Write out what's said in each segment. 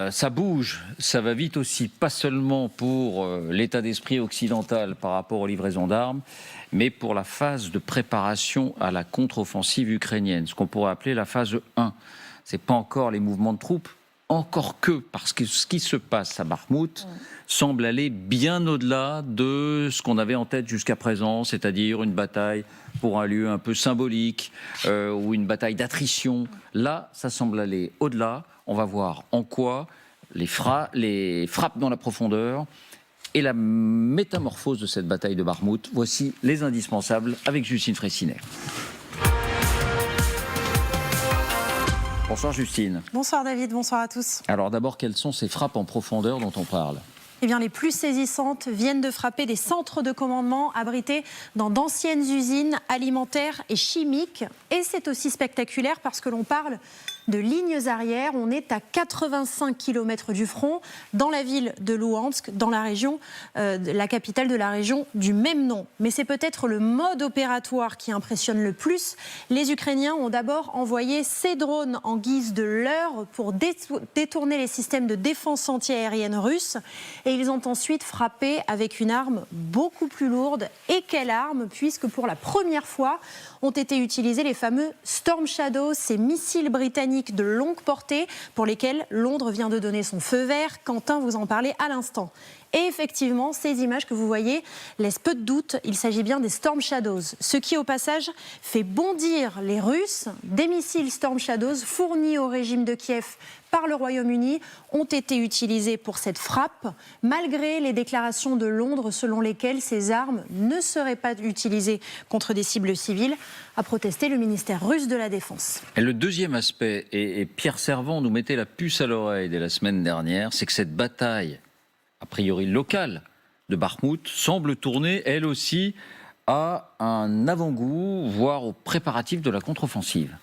Ça bouge, ça va vite aussi, pas seulement pour l'état d'esprit occidental par rapport aux livraisons d'armes, mais pour la phase de préparation à la contre-offensive ukrainienne, ce qu'on pourrait appeler la phase 1. Ce n'est pas encore les mouvements de troupes, encore que, parce que ce qui se passe à Bakhmout semble aller bien au-delà de ce qu'on avait en tête jusqu'à présent, c'est-à-dire une bataille pour un lieu un peu symbolique ou une bataille d'attrition. Là, ça semble aller au-delà. On va voir en quoi les frappes dans la profondeur et la métamorphose de cette bataille de Bakhmout. Voici les indispensables avec Justine Fraissinet. Bonsoir Justine. Bonsoir David, bonsoir à tous. Alors d'abord, quelles sont ces frappes en profondeur dont on parle ? Eh bien, les plus saisissantes viennent de frapper des centres de commandement abrités dans d'anciennes usines alimentaires et chimiques. Et c'est aussi spectaculaire parce que l'on parle de lignes arrières. On est à 85 km du front, dans la ville de Louhansk, dans la région, la capitale de la région du même nom. Mais c'est peut-être le mode opératoire qui impressionne le plus. Les Ukrainiens ont d'abord envoyé ces drones en guise de leurre pour détourner les systèmes de défense antiaérienne russes. Et ils ont ensuite frappé avec une arme beaucoup plus lourde. Et quelle arme, puisque pour la première fois ont été utilisés les fameux Storm Shadow, ces missiles britanniques de longue portée pour lesquels Londres vient de donner son feu vert. Quentin vous en parlait à l'instant. Et effectivement, ces images que vous voyez laissent peu de doute, il s'agit bien des Storm Shadows. Ce qui, au passage, fait bondir les Russes. Des missiles Storm Shadows fournis au régime de Kiev par le Royaume-Uni ont été utilisés pour cette frappe, malgré les déclarations de Londres selon lesquelles ces armes ne seraient pas utilisées contre des cibles civiles, a protesté le ministère russe de la Défense. Et le deuxième aspect, et Pierre Servan nous mettait la puce à l'oreille dès la semaine dernière, c'est que cette bataille, a priori locale, de Bakhmout, semble tourner, elle aussi, à un avant-goût, voire aux préparatifs de la contre-offensive.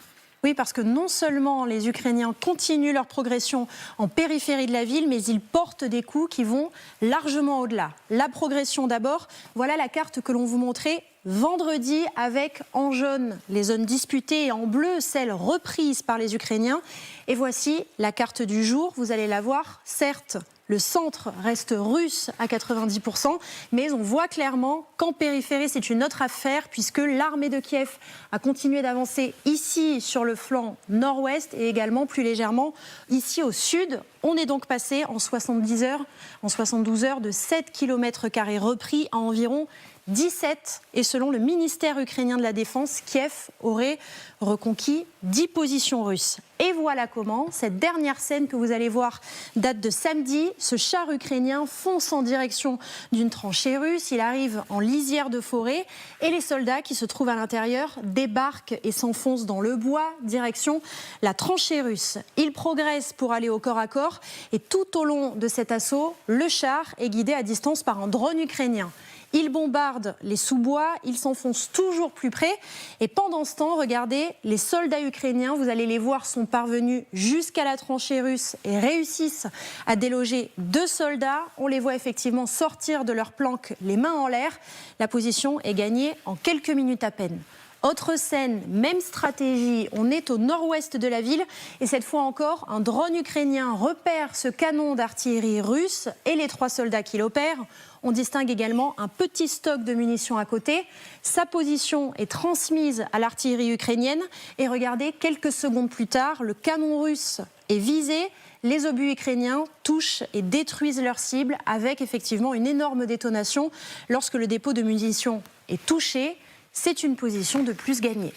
Oui, parce que non seulement les Ukrainiens continuent leur progression en périphérie de la ville, mais ils portent des coups qui vont largement au-delà. La progression d'abord, voilà la carte que l'on vous montrait vendredi avec en jaune les zones disputées et en bleu celles reprises par les Ukrainiens. Et voici la carte du jour, vous allez la voir, certes. Le centre reste russe à 90%, mais on voit clairement qu'en périphérie, c'est une autre affaire, puisque l'armée de Kiev a continué d'avancer ici sur le flanc nord-ouest et également plus légèrement ici au sud. On est donc passé en 72 heures de 7 km² repris à environ 17, et selon le ministère ukrainien de la Défense, Kiev aurait reconquis 10 positions russes. Et voilà comment, cette dernière scène que vous allez voir date de samedi, ce char ukrainien fonce en direction d'une tranchée russe, il arrive en lisière de forêt, et les soldats qui se trouvent à l'intérieur débarquent et s'enfoncent dans le bois, direction la tranchée russe. Ils progressent pour aller au corps à corps, et tout au long de cet assaut, le char est guidé à distance par un drone ukrainien. Ils bombardent les sous-bois, ils s'enfoncent toujours plus près. Et pendant ce temps, regardez, les soldats ukrainiens, vous allez les voir, sont parvenus jusqu'à la tranchée russe et réussissent à déloger 2 soldats. On les voit effectivement sortir de leur planque les mains en l'air. La position est gagnée en quelques minutes à peine. Autre scène, même stratégie, on est au nord-ouest de la ville et cette fois encore, un drone ukrainien repère ce canon d'artillerie russe et les 3 soldats qui l'opèrent. On distingue également un petit stock de munitions à côté. Sa position est transmise à l'artillerie ukrainienne et regardez, quelques secondes plus tard, le canon russe est visé. Les obus ukrainiens touchent et détruisent leur cible avec effectivement une énorme détonation. Lorsque le dépôt de munitions est touché, c'est une position de plus gagnée.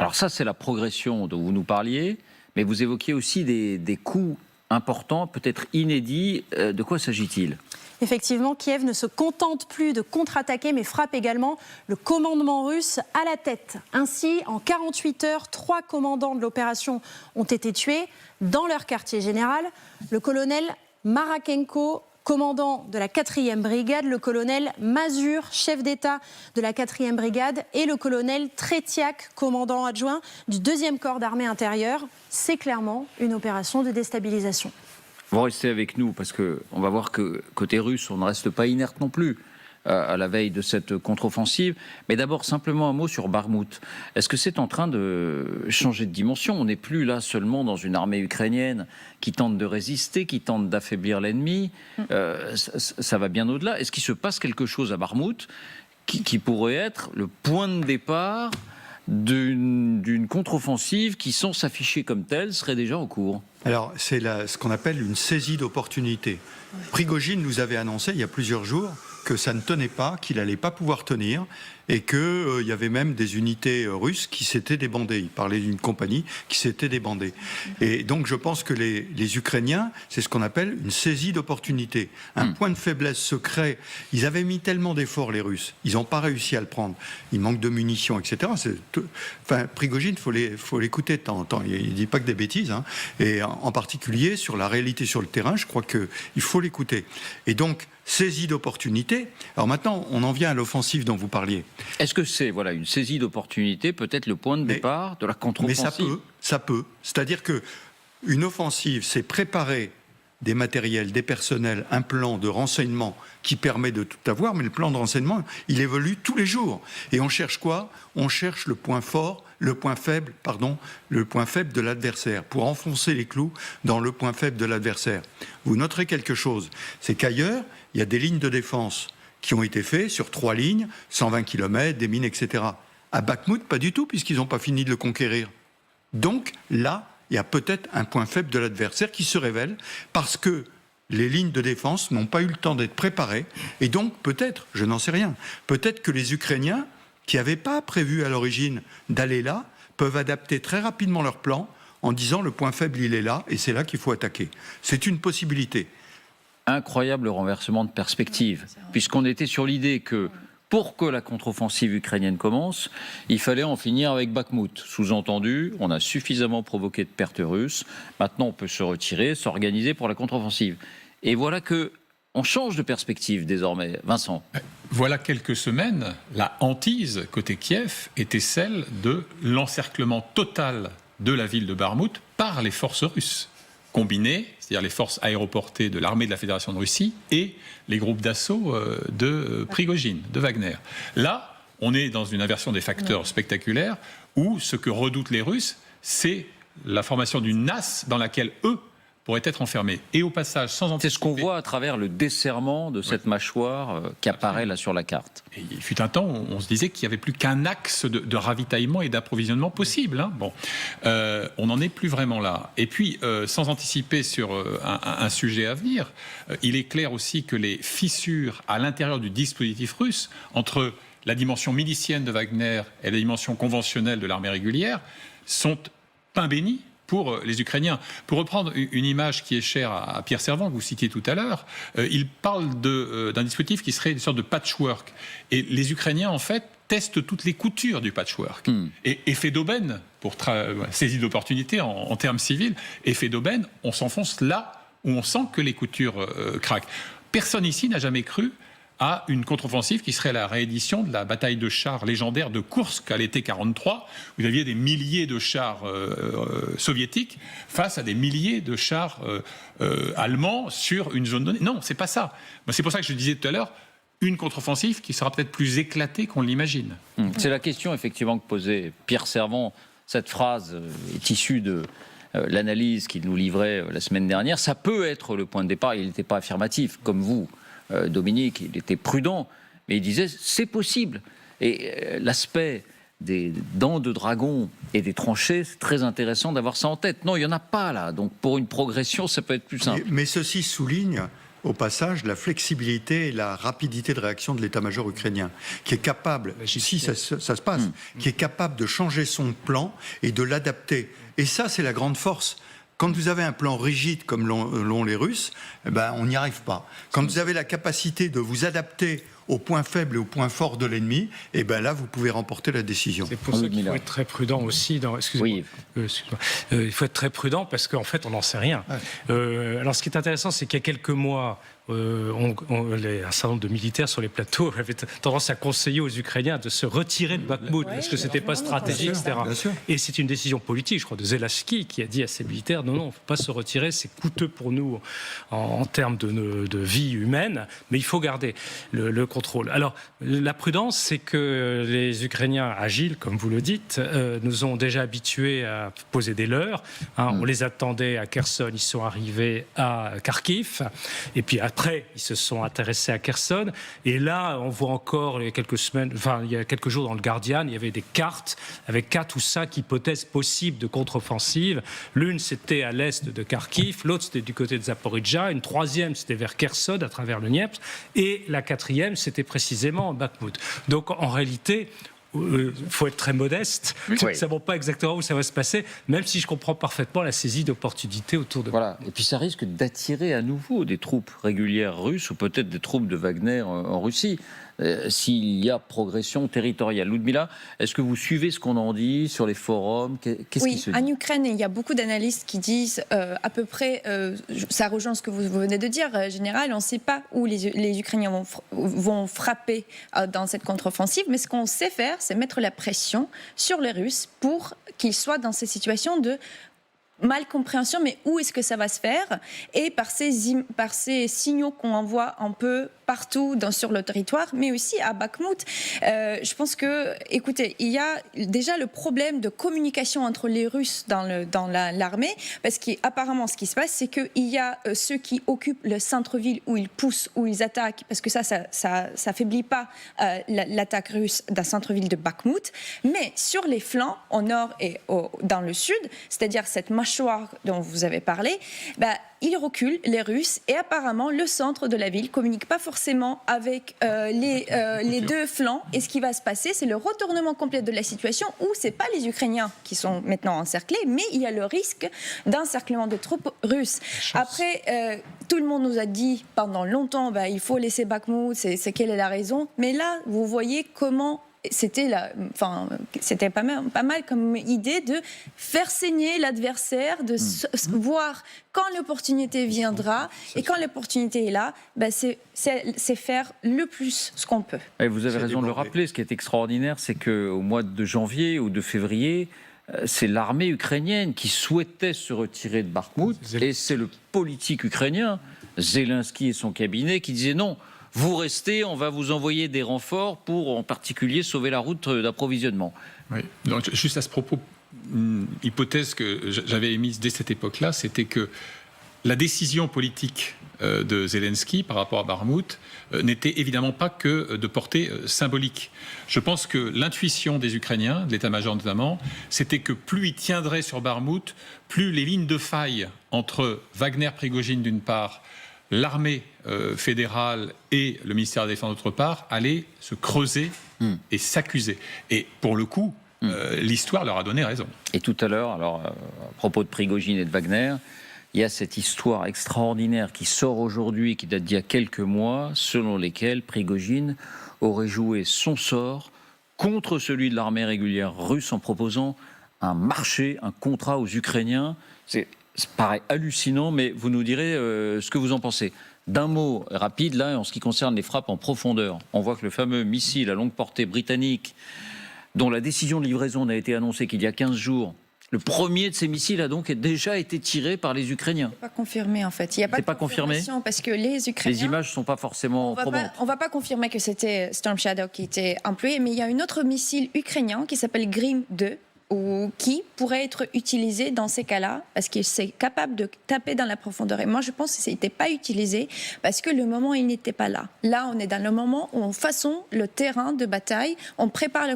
Alors ça, c'est la progression dont vous nous parliez, mais vous évoquiez aussi des coups importants, peut-être inédits. De quoi s'agit-il ? Effectivement, Kiev ne se contente plus de contre-attaquer, mais frappe également le commandement russe à la tête. Ainsi, en 48 heures, 3 commandants de l'opération ont été tués dans leur quartier général. Le colonel Marakenko, commandant de la 4e brigade, le colonel Mazur, chef d'État de la 4e brigade, et le colonel Tretiak, commandant adjoint du 2e corps d'armée intérieure. C'est clairement une opération de déstabilisation. Vous restez avec nous parce qu'on va voir que côté russe, on ne reste pas inerte non plus. à la veille de cette contre-offensive. Mais d'abord, simplement un mot sur Bakhmout. Est-ce que c'est en train de changer de dimension? On n'est plus là seulement dans une armée ukrainienne qui tente de résister, qui tente d'affaiblir l'ennemi. Ça va bien au-delà. Est-ce qu'il se passe quelque chose à Bakhmout qui pourrait être le point de départ d'une contre-offensive qui, sans s'afficher comme telle, serait déjà en cours? Alors, c'est ce qu'on appelle une saisie d'opportunité. Prigojine nous avait annoncé il y a plusieurs jours que ça ne tenait pas, qu'il n'allait pas pouvoir tenir, et qu'il y avait même des unités russes qui s'étaient débandées. Il parlait d'une compagnie qui s'était débandée. Et donc je pense que les Ukrainiens, c'est ce qu'on appelle une saisie d'opportunité. Un point de faiblesse se crée. Ils avaient mis tellement d'efforts, les Russes. Ils n'ont pas réussi à le prendre. Il manque de munitions, etc. Enfin, Prigojine, il faut l'écouter de temps en temps. Il ne dit pas que des bêtises. Hein. Et en particulier, sur la réalité sur le terrain, je crois qu'il faut l'écouter. Et donc, saisie d'opportunité. Alors maintenant, on en vient à l'offensive dont vous parliez. Est-ce que c'est une saisie d'opportunité, peut-être le point de départ de la contre-offensive? Mais ça peut. C'est-à-dire qu'une offensive, c'est préparer des matériels, des personnels, un plan de renseignement qui permet de tout avoir, mais le plan de renseignement, il évolue tous les jours. Et on cherche quoi? On cherche le point faible de l'adversaire, pour enfoncer les clous dans le point faible de l'adversaire. Vous noterez quelque chose, c'est qu'ailleurs, il y a des lignes de défense qui ont été faites sur 3 lignes, 120 km, des mines, etc. À Bakhmout, pas du tout, puisqu'ils n'ont pas fini de le conquérir. Donc là, il y a peut-être un point faible de l'adversaire qui se révèle parce que les lignes de défense n'ont pas eu le temps d'être préparées. Et donc peut-être, je n'en sais rien, peut-être que les Ukrainiens, qui n'avaient pas prévu à l'origine d'aller là, peuvent adapter très rapidement leur plan en disant le point faible il est là et c'est là qu'il faut attaquer. C'est une possibilité. Incroyable renversement de perspective, puisqu'on était sur l'idée que pour que la contre-offensive ukrainienne commence, il fallait en finir avec Bakhmout. Sous-entendu, on a suffisamment provoqué de pertes russes, maintenant on peut se retirer, s'organiser pour la contre-offensive. Et voilà que on change de perspective désormais. Vincent. Voilà quelques semaines, la hantise côté Kiev était celle de l'encerclement total de la ville de Bakhmout par les forces russes, combinées, c'est-à-dire les forces aéroportées de l'armée de la Fédération de Russie et les groupes d'assaut de Prigojine, de Wagner. Là, on est dans une inversion des facteurs spectaculaires où ce que redoutent les Russes, c'est la formation d'une nasse dans laquelle eux pourraient être enfermés. Et au passage, sans anticiper... C'est ce qu'on voit à travers le desserrement de cette mâchoire qui apparaît là sur la carte. Et il fut un temps où on se disait qu'il n'y avait plus qu'un axe de ravitaillement et d'approvisionnement possible. Hein. Bon, on n'en est plus vraiment là. Et puis, sans anticiper sur un sujet à venir, il est clair aussi que les fissures à l'intérieur du dispositif russe, entre la dimension milicienne de Wagner et la dimension conventionnelle de l'armée régulière, sont pain béni pour les Ukrainiens. Pour reprendre une image qui est chère à Pierre Servan, que vous citiez tout à l'heure, il parle d'un dispositif qui serait une sorte de patchwork. Et les Ukrainiens, en fait, testent toutes les coutures du patchwork. Et effet d'aubaine, pour saisie d'opportunité en termes civils, effet d'aubaine, on s'enfonce là où on sent que les coutures craquent. Personne ici n'a jamais cru à une contre-offensive qui serait la réédition de la bataille de chars légendaire de Koursk à l'été 1943. Vous aviez des milliers de chars soviétiques face à des milliers de chars allemands sur une zone donnée. Non, c'est pas ça. C'est pour ça que je disais tout à l'heure, une contre-offensive qui sera peut-être plus éclatée qu'on l'imagine. C'est la question effectivement que posait Pierre Servan. Cette phrase est issue de l'analyse qu'il nous livrait la semaine dernière. Ça peut être le point de départ. Il n'était pas affirmatif, comme vous. Dominique, il était prudent, mais il disait c'est possible. Et l'aspect des dents de dragon et des tranchées, c'est très intéressant d'avoir ça en tête. Non, il n'y en a pas là, donc pour une progression, ça peut être plus simple. Mais ceci souligne, au passage, la flexibilité et la rapidité de réaction de l'état-major ukrainien, qui est capable, si ça se passe, qui est capable de changer son plan et de l'adapter. Et ça, c'est la grande force. Quand vous avez un plan rigide comme l'ont les Russes, on n'y arrive pas. Quand vous avez la capacité de vous adapter aux points faibles et aux points forts de l'ennemi, là, vous pouvez remporter la décision. C'est pour ça qu'il faut être très prudent aussi. Excusez-moi. Il faut être très prudent parce qu'en fait, on n'en sait rien. Alors, ce qui est intéressant, c'est qu'il y a quelques mois, un certain nombre de militaires sur les plateaux avaient tendance à conseiller aux Ukrainiens de se retirer de Bakhmout parce que c'était pas stratégique, etc. Et c'est une décision politique, je crois, de Zelensky qui a dit à ses militaires non, il ne faut pas se retirer, c'est coûteux pour nous en termes de vie humaine, mais il faut garder. Le contrôle. Alors, la prudence, c'est que les Ukrainiens agiles, comme vous le dites, nous ont déjà habitués à poser des leurres. On les attendait à Kherson, ils sont arrivés à Kharkiv. Et puis après, ils se sont intéressés à Kherson. Et là, on voit encore il y a quelques jours dans le Guardian, il y avait des cartes avec 4 ou 5 hypothèses possibles de contre-offensive. L'une, c'était à l'est de Kharkiv. L'autre, c'était du côté de Zaporijjia. Une troisième, c'était vers Kherson, à travers le Dniepr. Et la quatrième, c'était précisément en Bakhmout. Donc, en réalité, il faut être très modeste. Nous ne savons pas exactement où ça va se passer, même si je comprends parfaitement la saisie d'opportunités autour de... Voilà. Et puis ça risque d'attirer à nouveau des troupes régulières russes ou peut-être des troupes de Wagner en Russie. S'il y a progression territoriale. Ludmila, est-ce que vous suivez ce qu'on en dit sur les forums? Qu'est-ce qui se dit? En Ukraine, il y a beaucoup d'analystes qui disent à peu près, ça rejoint ce que vous venez de dire, Général, on ne sait pas où les Ukrainiens vont frapper dans cette contre-offensive, mais ce qu'on sait faire, c'est mettre la pression sur les Russes pour qu'ils soient dans ces situations de mal compréhension, mais où est-ce que ça va se faire? Et par ces signaux qu'on envoie un peu partout sur le territoire, mais aussi à Bakhmout. Je pense que, écoutez, il y a déjà le problème de communication entre les Russes dans l'armée, parce qu'apparemment, ce qui se passe, c'est qu'il y a ceux qui occupent le centre-ville où ils poussent, où ils attaquent, parce que ça affaiblit pas l'attaque russe d'un centre-ville de Bakhmout, mais sur les flancs, au nord et dans le sud, c'est-à-dire cette mâchoire dont vous avez parlé, ils reculent, les Russes, et apparemment le centre de la ville communique pas forcément avec les deux flancs. Et ce qui va se passer, c'est le retournement complet de la situation où c'est pas les Ukrainiens qui sont maintenant encerclés, mais il y a le risque d'encerclement de troupes russes. Après, tout le monde nous a dit pendant longtemps, il faut laisser Bakhmout, c'est quelle est la raison. Mais là, vous voyez comment c'était pas mal comme idée de faire saigner l'adversaire, de voir quand l'opportunité viendra, et quand l'opportunité est là, c'est faire le plus ce qu'on peut. Et vous avez raison de le rappeler, ce qui est extraordinaire, c'est qu'au mois de janvier ou de février, c'est l'armée ukrainienne qui souhaitait se retirer de Bakhmout, et c'est le politique ukrainien, Zelensky et son cabinet, qui disaient non, vous restez, on va vous envoyer des renforts pour en particulier sauver la route d'approvisionnement. Oui. Donc, juste à ce propos, une hypothèse que j'avais émise dès cette époque-là, c'était que la décision politique de Zelensky par rapport à Bakhmout n'était évidemment pas que de portée symbolique. Je pense que l'intuition des Ukrainiens, de l'état-major notamment, c'était que plus ils tiendraient sur Bakhmout, plus les lignes de faille entre Wagner-Prigojine d'une part, l'armée fédérale et le ministère de la Défense d'autre part allaient se creuser et s'accuser. Et pour le coup, l'histoire leur a donné raison. Et tout à l'heure, alors à propos de Prigojine et de Wagner, il y a cette histoire extraordinaire qui sort aujourd'hui, qui date d'il y a quelques mois, selon lesquelles Prigojine aurait joué son sort contre celui de l'armée régulière russe en proposant un marché, un contrat aux Ukrainiens. Ça paraît hallucinant, mais vous nous direz ce que vous en pensez. D'un mot rapide, là, en ce qui concerne les frappes en profondeur, on voit que le fameux missile à longue portée britannique, dont la décision de livraison n'a été annoncée qu'il y a 15 jours, le premier de ces missiles a donc déjà été tiré par les Ukrainiens. C'est pas confirmé, en fait. Il n'y a pas de confirmation parce que les Ukrainiens... Les images ne sont pas forcément probantes. On ne va pas confirmer que c'était Storm Shadow qui était employé, mais il y a un autre missile ukrainien qui s'appelle Grim 2, ou qui pourrait être utilisé dans ces cas-là, parce qu'il est capable de taper dans la profondeur. Et moi, je pense que ça n'était pas utilisé parce que le moment, il n'était pas là. Là, on est dans le moment où on façonne le terrain de bataille, on prépare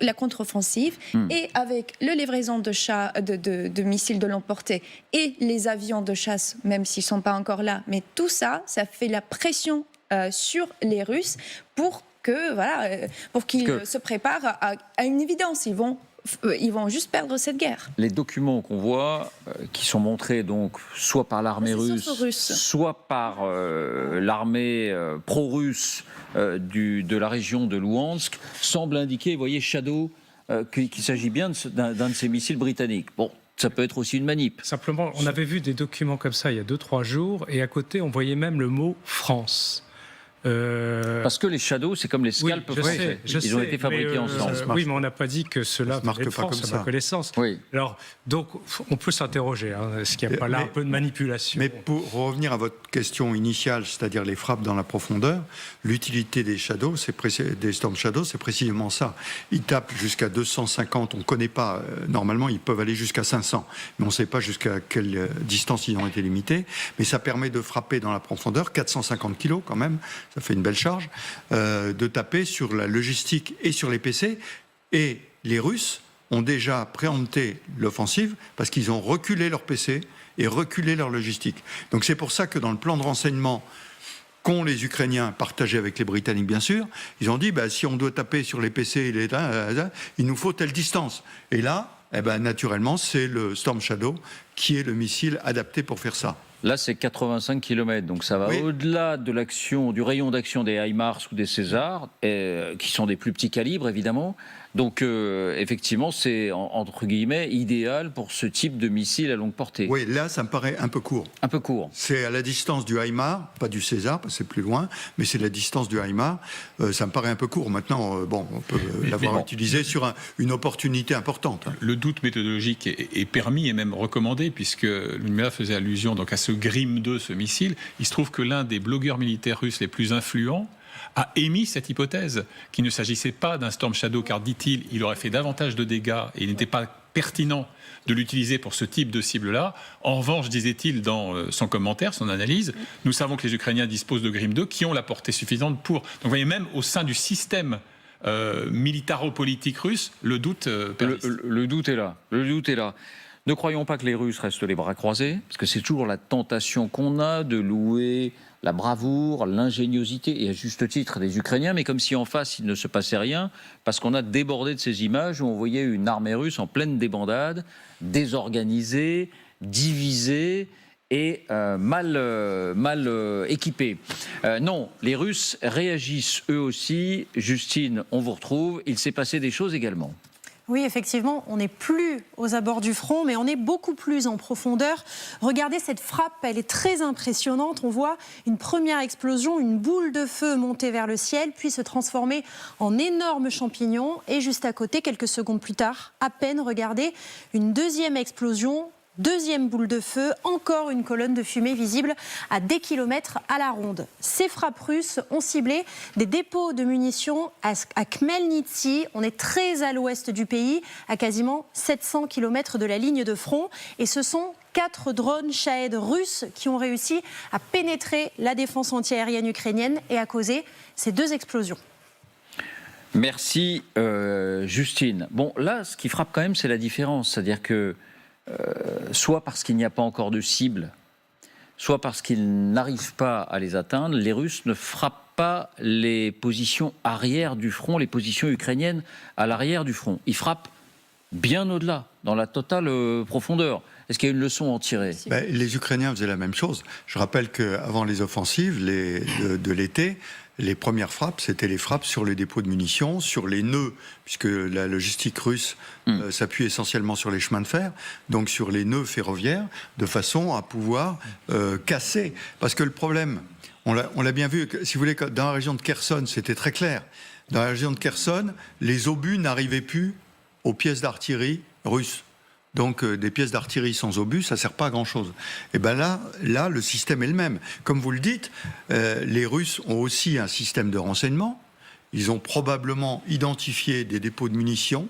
la contre-offensive, et avec la livraison de missiles de longue portée et les avions de chasse, même s'ils ne sont pas encore là, mais tout ça, ça fait la pression sur les Russes pour qu'ils se préparent à une évidence. Ils vont juste perdre cette guerre. Les documents qu'on voit, qui sont montrés donc soit par l'armée russe, soit par l'armée pro-russe de la région de Louhansk, semblent indiquer, vous voyez, Shadow, qu'il s'agit bien d'un de ces missiles britanniques. Bon, ça peut être aussi une manip. Simplement, on avait vu des documents comme ça il y a 2-3 jours, et à côté, on voyait même le mot « France ». Parce que les Shadow, c'est comme les Scalp français. Ils ont été fabriqués ensemble. Oui, mais on n'a pas dit que cela marque venait de pas France, comme à ma ça. connaissance. Oui. Alors, donc, on peut s'interroger. Est-ce qu'il n'y a pas là un peu de manipulation? Mais pour revenir à votre question initiale, c'est-à-dire les frappes dans la profondeur, l'utilité des Shadow, des Storm Shadow, c'est précisément ça. Ils tapent jusqu'à 250, on ne connaît pas, normalement ils peuvent aller jusqu'à 500, mais on ne sait pas jusqu'à quelle distance ils ont été limités, mais ça permet de frapper dans la profondeur, 450 kilos quand même, ça fait une belle charge, de taper sur la logistique et sur les PC, et les Russes ont déjà préempté l'offensive parce qu'ils ont reculé leur PC et reculé leur logistique. Donc c'est pour ça que dans le plan de renseignement qu'ont les Ukrainiens, partagé avec les Britanniques bien sûr, ils ont dit si on doit taper sur les PC et il nous faut telle distance. Et là, naturellement, c'est le Storm Shadow qui est le missile adapté pour faire ça. Là, c'est 85 km, donc ça va au-delà de l'action, du rayon d'action des HIMARS ou des Césars, qui sont des plus petits calibres, évidemment. Donc, effectivement, c'est, entre guillemets, idéal pour ce type de missile à longue portée. Oui, là, ça me paraît un peu court. Un peu court. C'est à la distance du HIMARS, pas du César, parce que c'est plus loin, mais c'est la distance du HIMARS. Ça me paraît un peu court. Maintenant, on peut l'avoir utilisé sur une opportunité importante. Le doute méthodologique est permis et même recommandé, puisque Lumia faisait allusion donc à ce Grim 2, ce missile. Il se trouve que l'un des blogueurs militaires russes les plus influents a émis cette hypothèse qu'il ne s'agissait pas d'un Storm Shadow, car, dit-il, il aurait fait davantage de dégâts et il n'était pas pertinent de l'utiliser pour ce type de cible-là. En revanche, disait-il dans son commentaire, son analyse, nous savons que les Ukrainiens disposent de Grim 2 qui ont la portée suffisante pour... Donc vous voyez, même au sein du système militaro-politique russe, le doute persiste. Le doute est là. Le doute est là. Ne croyons pas que les Russes restent les bras croisés, parce que c'est toujours la tentation qu'on a de louer la bravoure, l'ingéniosité, et à juste titre des Ukrainiens, mais comme si en face il ne se passait rien, parce qu'on a débordé de ces images où on voyait une armée russe en pleine débandade, désorganisée, divisée et mal équipée. Non, les Russes réagissent eux aussi. Justine, on vous retrouve. Il s'est passé des choses également. Oui, effectivement, on n'est plus aux abords du front, mais on est beaucoup plus en profondeur. Regardez cette frappe, elle est très impressionnante. On voit une première explosion, une boule de feu monter vers le ciel, puis se transformer en énorme champignon. Et juste à côté, quelques secondes plus tard, à peine, regardez, une deuxième explosion. Deuxième boule de feu, encore une colonne de fumée visible à des kilomètres à la ronde. Ces frappes russes ont ciblé des dépôts de munitions à Khmelnytsi. On est très à l'ouest du pays, à quasiment 700 km de la ligne de front. Et ce sont 4 drones Shahed russes qui ont réussi à pénétrer la défense antiaérienne ukrainienne et à causer ces 2 explosions. Merci Justine. Bon, là, ce qui frappe quand même, c'est la différence. C'est-à-dire que soit parce qu'il n'y a pas encore de cible, soit parce qu'ils n'arrivent pas à les atteindre, les Russes ne frappent pas les positions arrière du front, les positions ukrainiennes à l'arrière du front. Ils frappent bien au-delà, dans la totale profondeur. Est-ce qu'il y a une leçon à en tirer ? Les Ukrainiens faisaient la même chose. Je rappelle qu'avant les offensives de l'été, les premières frappes, c'était les frappes sur les dépôts de munitions, sur les nœuds, puisque la logistique russe s'appuie essentiellement sur les chemins de fer, donc sur les nœuds ferroviaires, de façon à pouvoir casser. Parce que le problème, on l'a bien vu, si vous voulez, dans la région de Kherson, c'était très clair. Dans la région de Kherson, les obus n'arrivaient plus aux pièces d'artillerie russes. Donc des pièces d'artillerie sans obus, ça ne sert pas à grand-chose. Et bien là, le système est le même. Comme vous le dites, les Russes ont aussi un système de renseignement. Ils ont probablement identifié des dépôts de munitions.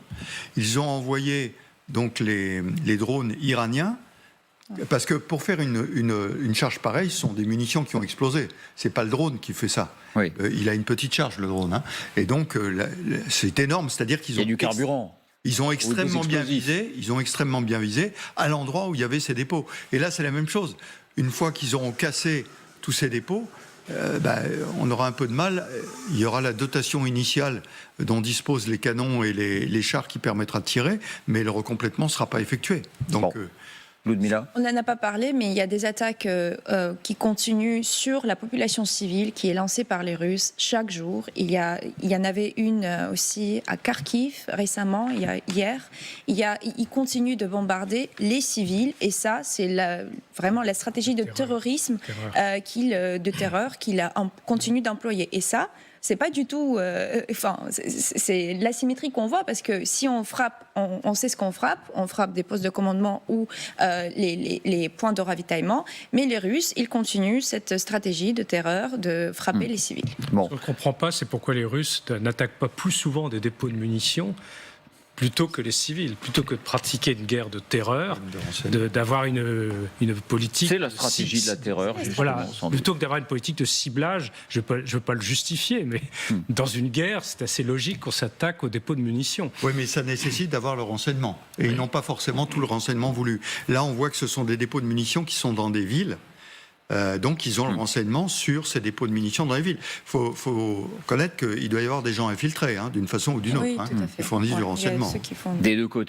Ils ont envoyé donc les drones iraniens. Parce que pour faire une charge pareille, ce sont des munitions qui ont explosé. C'est pas le drone qui fait ça. Oui. Il a une petite charge, le drone. Hein. Et donc, c'est énorme. C'est-à-dire qu'ils ont... Il y a du carburant. Ils ont extrêmement bien visé à l'endroit où il y avait ces dépôts. Et là, c'est la même chose. Une fois qu'ils auront cassé tous ces dépôts, on aura un peu de mal. Il y aura la dotation initiale dont disposent les canons et les chars qui permettra de tirer, mais le recomplètement ne sera pas effectué. Donc, Ludmila? On n'en a pas parlé, mais il y a des attaques qui continuent sur la population civile qui est lancée par les Russes chaque jour. Il y en avait une aussi à Kharkiv récemment, hier. Ils continuent de bombarder les civils et ça, c'est vraiment la stratégie de terrorisme, de terreur qu'il continue d'employer. Et ça, c'est pas du tout. C'est l'asymétrie qu'on voit parce que si on frappe, on sait ce qu'on frappe. On frappe des postes de commandement ou les points de ravitaillement. Mais les Russes, ils continuent cette stratégie de terreur de frapper les civils. Bon. Ce qu'on ne comprend pas, c'est pourquoi les Russes n'attaquent pas plus souvent des dépôts de munitions plutôt que les civils, plutôt que de pratiquer une guerre de terreur, d'avoir une politique... C'est la stratégie de la terreur, justement. Voilà, plutôt que d'avoir une politique de ciblage, je ne veux pas le justifier, mais dans une guerre, c'est assez logique qu'on s'attaque aux dépôts de munitions. Oui, mais ça nécessite d'avoir le renseignement. Et ils n'ont pas forcément tout le renseignement voulu. Là, on voit que ce sont des dépôts de munitions qui sont dans des villes. Donc, ils ont le renseignement sur ces dépôts de munitions dans les villes. Il faut connaître qu'il doit y avoir des gens infiltrés, d'une façon ou d'une autre. Oui, tout à fait. Ils fournissent du renseignement. Ceux qui font... Des deux côtés.